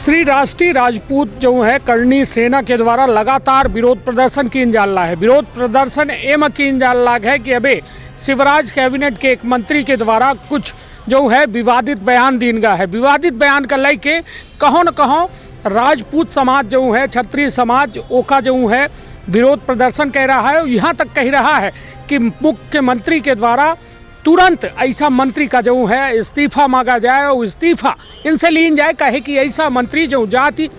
श्री राष्ट्रीय राजपूत जो है करणी सेना के द्वारा लगातार विरोध प्रदर्शन किन जा रहा है। विरोध प्रदर्शन एम किन जा रहा है कि अबे शिवराज कैबिनेट के एक मंत्री के द्वारा कुछ जो है विवादित बयान दिन गया है। विवादित बयान का लेके कहो न कहो राजपूत समाज जो है, क्षत्रिय समाज ओका जो है विरोध प्रदर्शन कह रहा है। यहाँ तक कह रहा है कि मुख्यमंत्री के द्वारा तुरंत ऐसा मंत्री का जो है इस्तीफा मांगा जाए और इस्तीफा इनसे लीन जाए। कहे कि ऐसा मंत्री जो जाति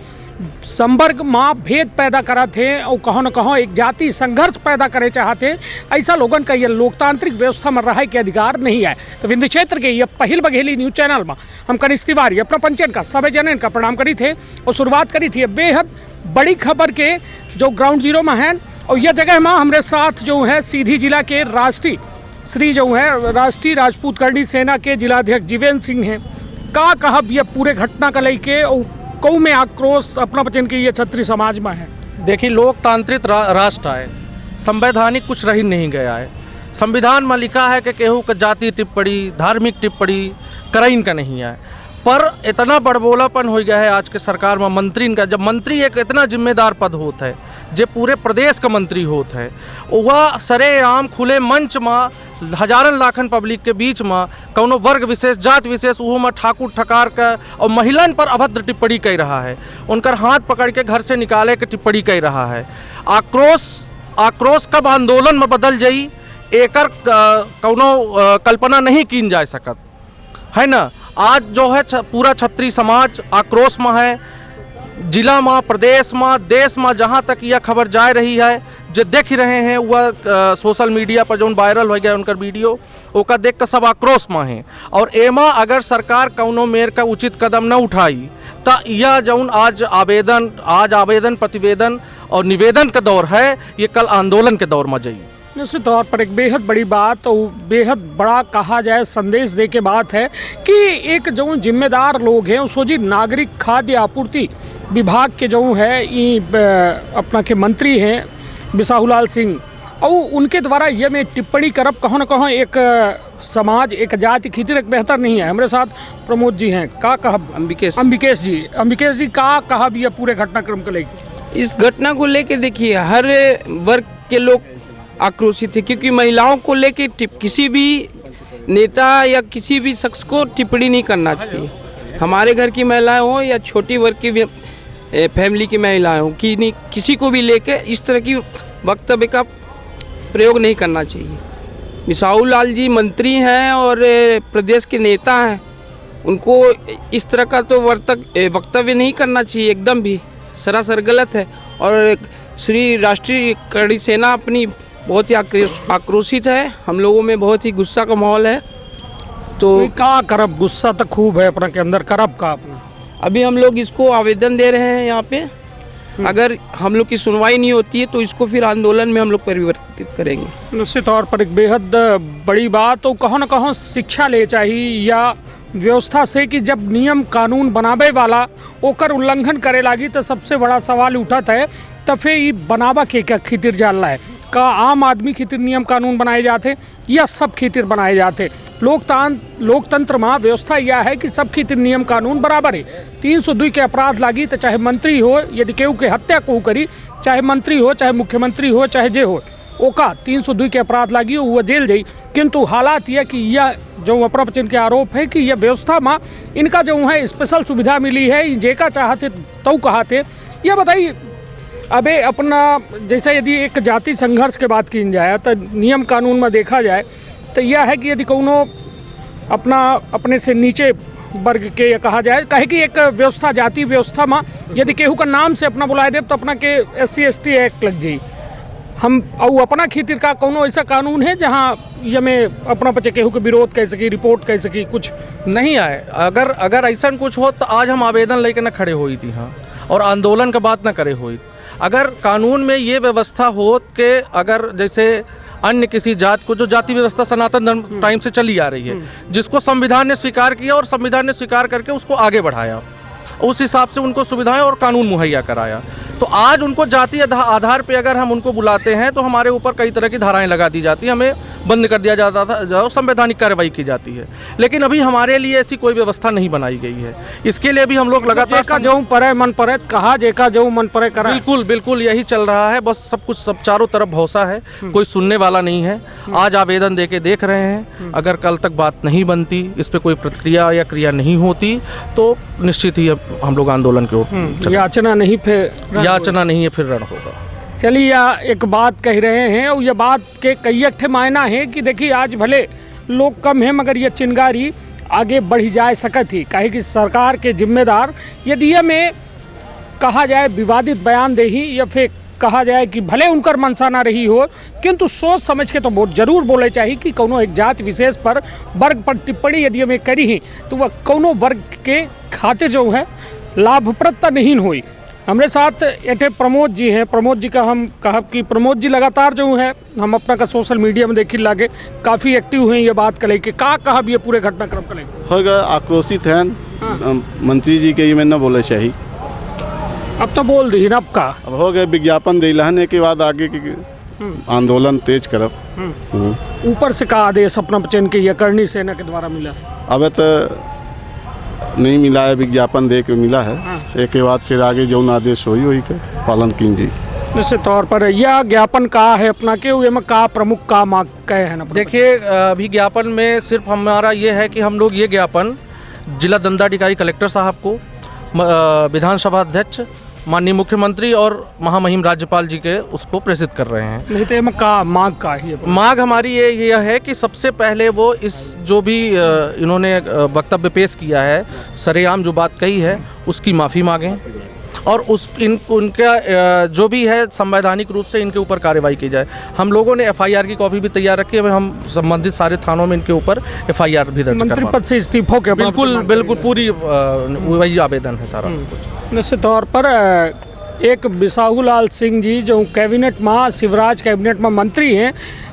संवर्ग माँ भेद पैदा करा थे और कहो न कहो एक जाति संघर्ष पैदा करे चाहते, ऐसा लोगन का ये लोकतांत्रिक व्यवस्था में रहे के अधिकार नहीं है। तो विंध्य क्षेत्र के ये पहिल बघेली न्यूज चैनल में हम कनिष्ठ तिवारी अपना पंचन का सभी जनन का प्रणाम करी थे और शुरुआत करी थी बेहद बड़ी खबर के जो ग्राउंड जीरो में है। और यह जगह में हमारे साथ जो है सीधी जिला के राष्ट्रीय राजपूत करणी सेना के जिलाध्यक्ष जीवेंद्र सिंह हैं। का कहब ये पूरे घटना का लेके और कऊ में आक्रोश अपना वचन के ये क्षत्रिय समाज में है। देखिए, लोकतांत्रिक राष्ट्र है, संवैधानिक कुछ रही नहीं गया है। संविधान में लिखा है कि केहू का जाति टिप्पणी, धार्मिक टिप्पणी करइन का नहीं है। पर इतना बड़बोलापन हो गया है आज के सरकार में मंत्री का। जब मंत्री एक इतना जिम्मेदार पद होता है, जो पूरे प्रदेश का मंत्री होता है, वह सरेआम खुले मंच में हजारन लाखन पब्लिक के बीच में कौनो वर्ग विशेष, जात विशेष, वो में ठाकुर ठकार का और महिलान पर अभद्र टिप्पणी कर रहा है। उनकर हाथ पकड़ के घर से निकाले के टिप्पणी कर रहा है। आक्रोश कब आंदोलन में बदल जाई एकर कौनो कल्पना नहीं की जा सकत है ना। आज जो है पूरा क्षत्रिय समाज आक्रोश में है। जिला में, प्रदेश में, देश में, जहाँ तक यह खबर जा रही है, जो देख रहे हैं वह सोशल मीडिया पर जो वायरल हो गया उनका वीडियो, ओका देख कर सब आक्रोश में है। और एमा अगर सरकार कौनो मेर का उचित कदम न उठाई तो यह जौन आज आवेदन प्रतिवेदन और निवेदन का दौर है, ये कल आंदोलन के दौर में जाइए। निश्चित तौर पर एक बेहद बड़ी बात और बेहद बड़ा कहा जाए संदेश दे के बात है कि एक जो जिम्मेदार लोग हैं उसो जी नागरिक खाद्य आपूर्ति विभाग के जो है ये अपना के मंत्री हैं बिसाहूलाल सिंह, और उनके द्वारा ये में टिप्पणी करब कहो न कहो एक समाज एक जाति खीतिर एक बेहतर नहीं है। हमारे साथ प्रमोद जी हैं। का कहब अंबिकेश जी का कहब ये पूरे घटनाक्रम को लेकर? इस घटना को लेकर देखिए, हर वर्ग के लोग आक्रोशित थे, क्योंकि महिलाओं को लेके किसी भी नेता या किसी भी शख्स को टिप्पणी नहीं करना चाहिए। हमारे घर की महिलाएं हो या छोटी वर्ग की फैमिली की महिलाएं हो, कि नहीं किसी को भी लेके इस तरह की वक्तव्य का प्रयोग नहीं करना चाहिए। बिसाहूलाल जी मंत्री हैं और प्रदेश के नेता हैं, उनको इस तरह का तो वक्तव्य नहीं करना चाहिए, एकदम भी सरासर गलत है। और श्री राष्ट्रीय करणी सेना अपनी बहुत ही आक्रोशित है। हम लोगों में बहुत ही गुस्सा का माहौल है। तो का करब गुस्सा तो खूब है अपना के अंदर, करब का अपना अभी हम लोग इसको आवेदन दे रहे हैं यहाँ पे। अगर हम लोग की सुनवाई नहीं होती है तो इसको फिर आंदोलन में हम लोग परिवर्तित करेंगे। निश्चित तौर पर एक बेहद बड़ी बात तो कहो न कहो शिक्षा ले चाहिए या व्यवस्था से कि जब नियम कानून बनावे वाला ओकर उल्लंघन करे लागी तो सबसे बड़ा सवाल उठता है तो फिर ये बनावा के क्या खितिर जाला है। का आम आदमी खितिर नियम कानून बनाए जाते या सब खितिर बनाए जाते? लोकतंत्र में व्यवस्था यह है कि सब खितिर नियम कानून बराबर है। 302 के अपराध लागी तो चाहे मंत्री हो, यदि केहू के हत्या को करी, चाहे मंत्री हो, चाहे मुख्यमंत्री हो, चाहे जे हो, ओका 302 के अपराध लागी वो जेल जाई। किंतु हालात यह कि यह जो अपना वचन के आरोप है कि यह व्यवस्था में इनका जो है स्पेशल सुविधा मिली है, जेका चाहते तो कहते। यह बताइए, अबे अपना जैसे यदि एक जाति संघर्ष के बात की जाए तो नियम कानून में देखा जाए तो यह है कि यदि कोनो अपने से नीचे वर्ग के या कहा जाए, कहे कि एक व्यवस्था जाति व्यवस्था में यदि केहू का नाम से अपना बुलाए दे तो अपना के SC/ST एक्ट लग जाए। हम और अपना खीतिर का कोनो ऐसा कानून है जहाँ ये में अपना बच्चे केहू के विरोध कह सकी, रिपोर्ट कह सकी, कुछ नहीं आए। अगर ऐसा कुछ हो तो आज हम आवेदन लेकर न खड़े हुई थी हाँ, और आंदोलन का बात न करे हुई। अगर कानून में ये व्यवस्था हो कि अगर जैसे अन्य किसी जात को, जो जाति व्यवस्था सनातन धर्म टाइम से चली आ रही है, जिसको संविधान ने स्वीकार किया और संविधान ने स्वीकार करके उसको आगे बढ़ाया, उस हिसाब से उनको सुविधाएं और कानून मुहैया कराया। तो आज उनको जाति आधार पे अगर हम उनको बुलाते हैं तो हमारे ऊपर कई तरह की धाराएं लगा दी जाती हैं, हमें बंद कर दिया जाता था, जो संवैधानिक कार्रवाई की जाती है। लेकिन अभी हमारे लिए ऐसी कोई व्यवस्था नहीं बनाई गई है। इसके लिए भी हम लोग लगातार जेका जो परे मन परे कहा, जेका जो मन परे करा। बिल्कुल बिल्कुल यही चल रहा है। बस सब कुछ सब चारों तरफ भौसा है, कोई सुनने वाला नहीं है। आज आवेदन दे के देख रहे हैं, अगर कल तक बात नहीं बनती, इस पे कोई प्रतिक्रिया या क्रिया नहीं होती तो निश्चित ही हम लोग आंदोलन के ओर याचना नहीं फिर रण होगा। चलिए, एक बात कह रहे हैं और ये बात के कई अट्ठे मायना है कि देखिए आज भले लोग कम हैं मगर ये चिंगारी आगे बढ़ी जाए सकत ही, काहे कि सरकार के जिम्मेदार यदि ये में कहा जाए विवादित बयान देही या फिर कहा जाए कि भले उनकर मनसा ना रही हो, किंतु सोच समझ के तो बहुत जरूर बोले चाहिए कि कोनो एक जात विशेष पर वर्ग पर टिप्पणी यदि हमें करी ही तो वह कोनो वर्ग के खातिर जो है लाभप्रद नहीं हुई। हमारे साथ एटे प्रमोद जी हैं। प्रमोद जी का हम कहा कि प्रमोद जी लगातार जो है हम अपना का सोशल मीडिया में देखी लागे काफ़ी एक्टिव हैं ये बात कले के का कहा भी ये पूरे घटनाक्रम कले हो गए आक्रोशित हैं। मंत्री जी के ये में न बोले चाहिए, अब तो बोल दी अब का अब हो गए विज्ञापन दिलाने के बाद आगे की आंदोलन तेज करब। ऊपर से का आदेश अपना बचन के ये करनी सेना के द्वारा मिला? अब तो नहीं मिला है, विज्ञापन दे के मिला है। एक के बाद फिर आगे जो आदेश होई के पालन कीजिए। निश्चित तौर पर यह ज्ञापन का है अपना के में का प्रमुख का मांग कहे है ना? देखिए, अभी ज्ञापन में सिर्फ हमारा ये है कि हम लोग ये ज्ञापन जिला दंडाधिकारी कलेक्टर साहब को, विधानसभा अध्यक्ष, माननीय मुख्यमंत्री और महामहिम राज्यपाल जी के उसको प्रेषित कर रहे हैं। नहीं तो का मांग का ही है? मांग हमारी ये है कि सबसे पहले वो इस जो भी इन्होंने वक्तव्य पेश किया है, सरेआम जो बात कही है, उसकी माफ़ी मांगें और उनका जो भी है संवैधानिक रूप से इनके ऊपर कार्रवाई की जाए। हम लोगों ने FIR की कॉपी भी तैयार रखी है, हम संबंधित सारे थानों में इनके ऊपर FIR भी दर्ज मंत्री पद से इस्तीफों के बिल्कुल पूरी वही आवेदन है सारा कुछ। निश्चित तौर पर एक बिसाहू लाल सिंह जी जो कैबिनेट में शिवराज कैबिनेट में मंत्री हैं,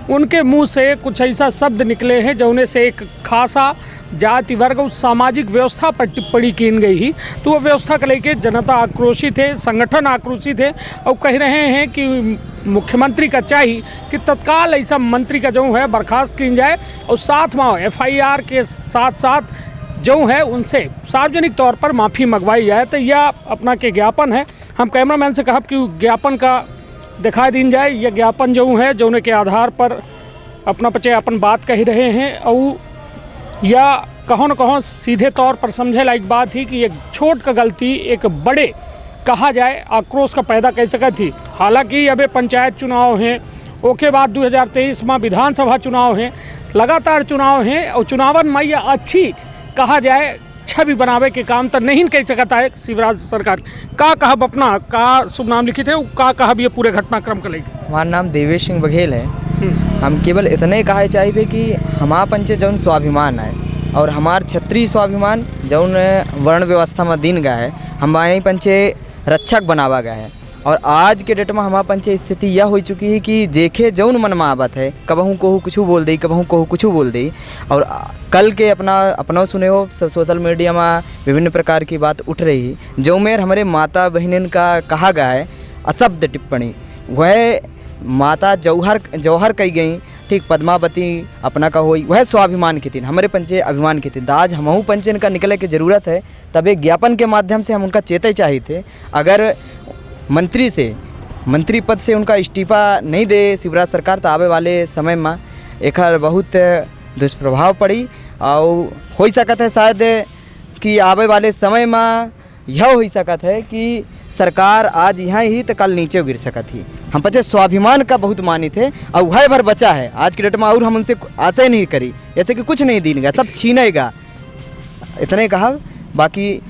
उनके मुंह से कुछ ऐसा शब्द निकले हैं जो उन्हें से एक खासा जाति वर्ग और सामाजिक व्यवस्था पर टिप्पणी की गई ही। तो वो व्यवस्था को लेकर जनता आक्रोशित है, संगठन आक्रोशित है और कह रहे हैं कि मुख्यमंत्री का चाहिए कि तत्काल ऐसा मंत्री का जो है बर्खास्त की जाए और साथ में FIR के साथ साथ जो है उनसे सार्वजनिक तौर पर माफ़ी मंगवाई जाए। तो यह अपना के ज्ञापन है। हम कैमरामैन से कहा कि ज्ञापन का दिखा दी जाए। यह ज्ञापन जो है जो के आधार पर अपना पचे अपन बात कह रहे हैं और या कहो न कहो सीधे तौर पर समझे लायक बात ही कि एक छोट का गलती एक बड़े कहा जाए आक्रोश का पैदा कर सका थी। हालांकि अबे पंचायत चुनाव हैं, ओके बाद 2023 में विधानसभा चुनाव हैं, लगातार चुनाव हैं और चुनावन में यह अच्छी कहा जाए छवि बनावे के काम तो नहीं कर सकता है शिवराज सरकार। का कहब अपना का शुभ नाम लिखित है, का कहब ये पूरे घटनाक्रम का लेके? हमारा नाम देवेश सिंह बघेल है। हम केवल इतने कहा चाहिए कि हमारा पंचे जौन स्वाभिमान है और हमार क्षत्रिय स्वाभिमान जौन वर्ण व्यवस्था में दिन गया है, हमारे पंचे रक्षक बनावा गया है। और आज के डेट में हमारा पंचे स्थिति यह हो चुकी है कि जेखे जौन मन में आवत है कबहू कहूँ कुछ बोल दी, कबहू कहूँ कुछ बोल दी। और कल के अपना सुने हो सोशल मीडिया में विभिन्न प्रकार की बात उठ रही जो मेर हमारे माता बहन का कहा गया है अशब्द टिप्पणी, वह माता जौहर कही गई, ठीक, पद्मावती अपना का हुई, वह स्वाभिमान की थी, हमारे पंचे अभिमान की थी। आज हमहू पंचे इनका निकले की ज़रूरत है। तब एक ज्ञापन के माध्यम से हम उनका चेते चाहिए थे। अगर मंत्री पद से उनका इस्तीफा नहीं दे शिवराज सरकार तो आवे वाले समय में एक बहुत दुष्प्रभाव पड़ी और हो सकता है शायद कि आवे वाले समय में यह हो सकता है कि सरकार आज यहाँ ही तो कल नीचे गिर सकती थी। हम पचे स्वाभिमान का बहुत मानी थे और वह भर बचा है आज के डेट में और हम उनसे आशा नहीं करी ऐसे कि कुछ नहीं देगा, सब छीनेगा। इतने कहा, बाकी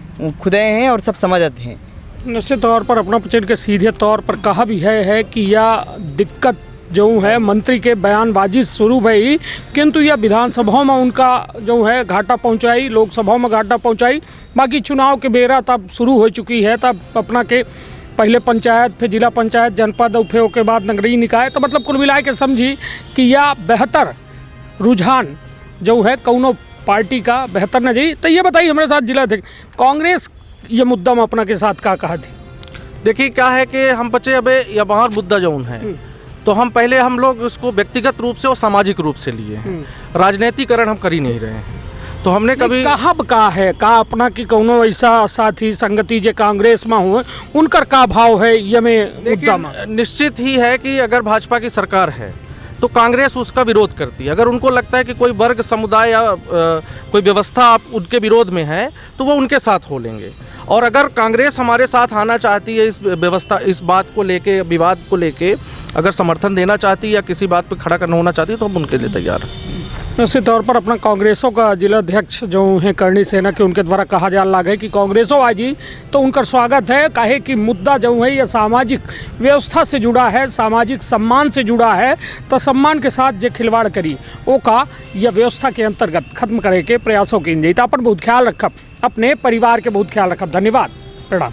खुदे हैं और सब समझते हैं। निश्चित तौर पर अपना पचन के सीधे तौर पर कहा भी है कि यह दिक्कत जो है मंत्री के बयानबाजी शुरू भई, किंतु यह विधानसभा में उनका जो है घाटा पहुंचाई, लोकसभा में घाटा पहुंचाई। बाकी चुनाव के बेरा तब शुरू हो चुकी है, तब अपना के पहले पंचायत, फिर जिला पंचायत, जनपद और फिर के बाद नगरीय निकाय। तो मतलब कुल मिला के समझी कि यह बेहतर रुझान जो है कौनो पार्टी का बेहतर न जाई। तो ये बताइए हमारे साथ जिला अध्यक्ष कांग्रेस ये मुद्दा में अपना के साथ का कहा थी? देखिए क्या है कि हम बच्चे अबे या बाहर मुद्दा जौन है, तो हम लोग उसको व्यक्तिगत रूप से और सामाजिक रूप से लिए हैं। राजनीतिकरण हम कर ही नहीं रहे हैं। तो हमने कभी का है का अपना कि कोनो ऐसा साथी संगति जे कांग्रेस में हुए उनकर का भाव है ये में मुद्दा में? निश्चित ही है कि अगर भाजपा की सरकार है तो कांग्रेस उसका विरोध करती है। अगर उनको लगता है कि कोई वर्ग समुदाय या कोई व्यवस्था आप उनके विरोध में है तो वो उनके साथ हो लेंगे। और अगर कांग्रेस हमारे साथ आना चाहती है, इस व्यवस्था, इस बात को लेके, विवाद को लेके अगर समर्थन देना चाहती है या किसी बात पे खड़ा करना होना चाहती है तो हम उनके लिए तैयार हैं। उसी तौर पर अपना कांग्रेसों का जिला अध्यक्ष जो हैं करणी सेना के उनके द्वारा कहा जा रहा है कि कांग्रेसों आजी तो उनका स्वागत है, काहे कि मुद्दा जो है यह सामाजिक व्यवस्था से जुड़ा है, सामाजिक सम्मान से जुड़ा है। तो सम्मान के साथ जो खिलवाड़ करी वो का यह व्यवस्था के अंतर्गत खत्म करे के प्रयासों की जाए। अपन बहुत ख्याल रखब, अपने परिवार के बहुत ख्याल रखब। धन्यवाद, प्रणाम।